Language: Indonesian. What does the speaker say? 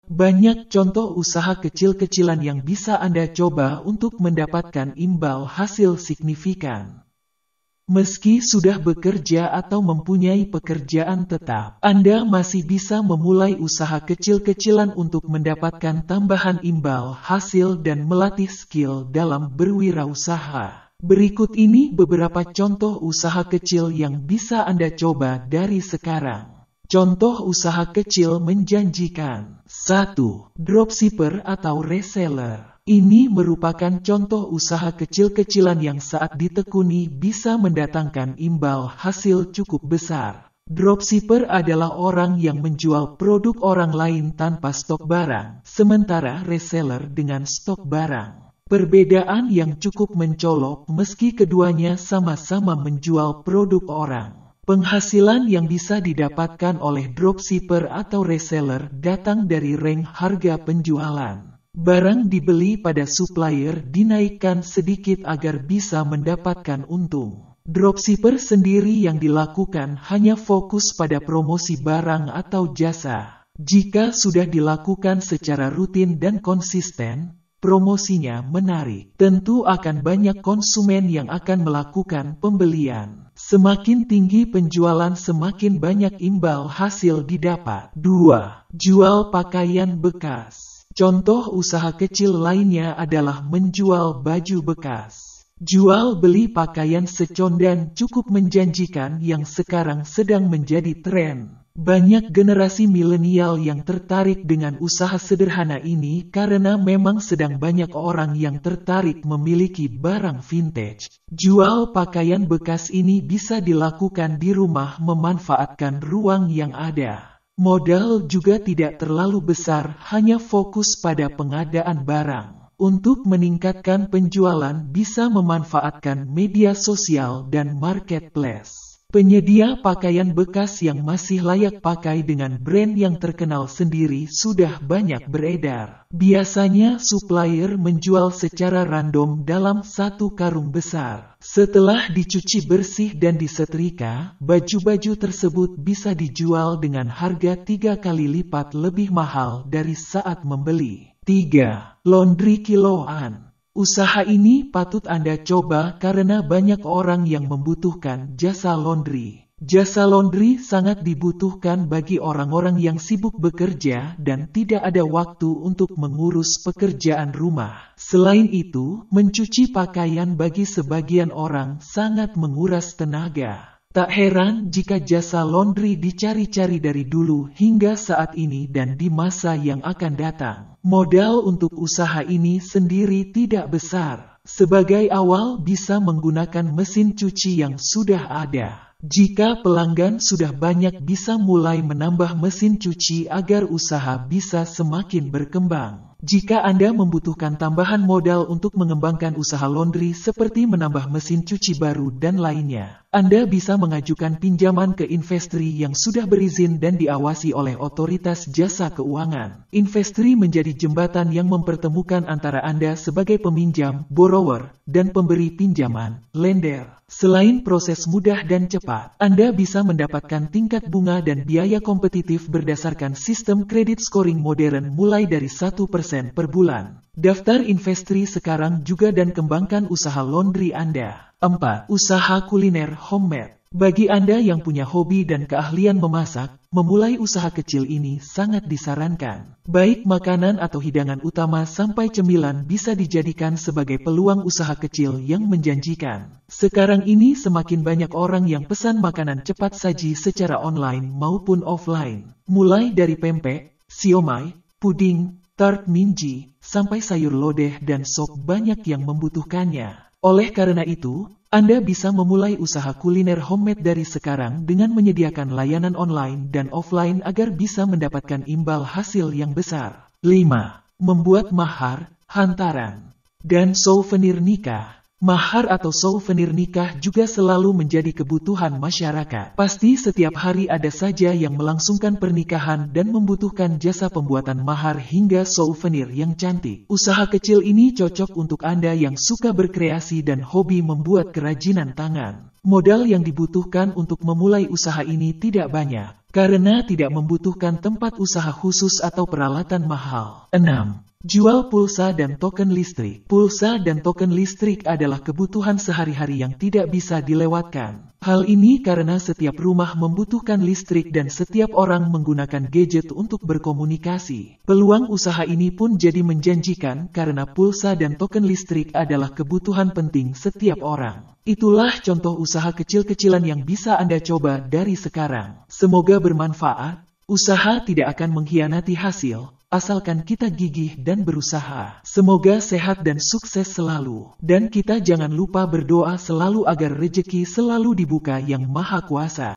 Banyak contoh usaha kecil-kecilan yang bisa Anda coba untuk mendapatkan imbal hasil signifikan. Meski sudah bekerja atau mempunyai pekerjaan tetap, Anda masih bisa memulai usaha kecil-kecilan untuk mendapatkan tambahan imbal hasil dan melatih skill dalam berwirausaha. Berikut ini beberapa contoh usaha kecil yang bisa Anda coba dari sekarang. Contoh usaha kecil menjanjikan. 1. Dropshipper atau reseller. Ini merupakan contoh usaha kecil-kecilan yang saat ditekuni bisa mendatangkan imbal hasil cukup besar. Dropshipper adalah orang yang menjual produk orang lain tanpa stok barang, sementara reseller dengan stok barang. Perbedaan yang cukup mencolok meski keduanya sama-sama menjual produk orang. Penghasilan yang bisa didapatkan oleh dropshipper atau reseller datang dari rank harga penjualan. Barang dibeli pada supplier dinaikkan sedikit agar bisa mendapatkan untung. Dropshipper sendiri yang dilakukan hanya fokus pada promosi barang atau jasa. Jika sudah dilakukan secara rutin dan konsisten, promosinya menarik. Tentu akan banyak konsumen yang akan melakukan pembelian. Semakin tinggi penjualan semakin banyak imbal hasil didapat. 2. Jual pakaian bekas. Contoh usaha kecil lainnya adalah menjual baju bekas. Jual beli pakaian secondan cukup menjanjikan yang sekarang sedang menjadi tren. Banyak generasi milenial yang tertarik dengan usaha sederhana ini karena memang sedang banyak orang yang tertarik memiliki barang vintage. Jual pakaian bekas ini bisa dilakukan di rumah memanfaatkan ruang yang ada. Modal juga tidak terlalu besar, hanya fokus pada pengadaan barang. Untuk meningkatkan penjualan bisa memanfaatkan media sosial dan marketplace. Penyedia pakaian bekas yang masih layak pakai dengan brand yang terkenal sendiri sudah banyak beredar. Biasanya supplier menjual secara random dalam satu karung besar. Setelah dicuci bersih dan disetrika, baju-baju tersebut bisa dijual dengan harga 3 kali lipat lebih mahal dari saat membeli. 3. Laundry kiloan. Usaha ini patut Anda coba karena banyak orang yang membutuhkan jasa laundry. Jasa laundry sangat dibutuhkan bagi orang-orang yang sibuk bekerja dan tidak ada waktu untuk mengurus pekerjaan rumah. Selain itu, mencuci pakaian bagi sebagian orang sangat menguras tenaga. Tak heran jika jasa laundry dicari-cari dari dulu hingga saat ini dan di masa yang akan datang. Modal untuk usaha ini sendiri tidak besar. Sebagai awal bisa menggunakan mesin cuci yang sudah ada. Jika pelanggan sudah banyak bisa mulai menambah mesin cuci agar usaha bisa semakin berkembang. Jika Anda membutuhkan tambahan modal untuk mengembangkan usaha laundry seperti menambah mesin cuci baru dan lainnya, Anda bisa mengajukan pinjaman ke Investri yang sudah berizin dan diawasi oleh otoritas jasa keuangan. Investri menjadi jembatan yang mempertemukan antara Anda sebagai peminjam, borrower, dan pemberi pinjaman, lender. Selain proses mudah dan cepat, Anda bisa mendapatkan tingkat bunga dan biaya kompetitif berdasarkan sistem kredit scoring modern mulai dari 1% per bulan. Daftar Investri sekarang juga dan kembangkan usaha laundry Anda. 4. Usaha kuliner homemade. Bagi Anda yang punya hobi dan keahlian memasak, memulai usaha kecil ini sangat disarankan. Baik makanan atau hidangan utama sampai cemilan bisa dijadikan sebagai peluang usaha kecil yang menjanjikan. Sekarang ini semakin banyak orang yang pesan makanan cepat saji secara online maupun offline. Mulai dari pempek, siomay, puding, tart minji, sampai sayur lodeh dan sop banyak yang membutuhkannya. Oleh karena itu, Anda bisa memulai usaha kuliner homemade dari sekarang dengan menyediakan layanan online dan offline agar bisa mendapatkan imbal hasil yang besar. 5. Membuat mahar, hantaran, dan souvenir nikah. Mahar atau souvenir nikah juga selalu menjadi kebutuhan masyarakat. Pasti setiap hari ada saja yang melangsungkan pernikahan dan membutuhkan jasa pembuatan mahar hingga souvenir yang cantik. Usaha kecil ini cocok untuk Anda yang suka berkreasi dan hobi membuat kerajinan tangan. Modal yang dibutuhkan untuk memulai usaha ini tidak banyak. karena tidak membutuhkan tempat usaha khusus atau peralatan mahal. 6. Jual pulsa dan token listrik. Pulsa dan token listrik adalah kebutuhan sehari-hari yang tidak bisa dilewatkan. Hal ini karena setiap rumah membutuhkan listrik dan setiap orang menggunakan gadget untuk berkomunikasi. Peluang usaha ini pun jadi menjanjikan karena pulsa dan token listrik adalah kebutuhan penting setiap orang. Itulah contoh usaha kecil-kecilan yang bisa Anda coba dari sekarang. Semoga bermanfaat. Usaha tidak akan mengkhianati hasil, asalkan kita gigih dan berusaha. Semoga sehat dan sukses selalu. Dan kita jangan lupa berdoa selalu agar rejeki selalu dibuka Yang Maha Kuasa.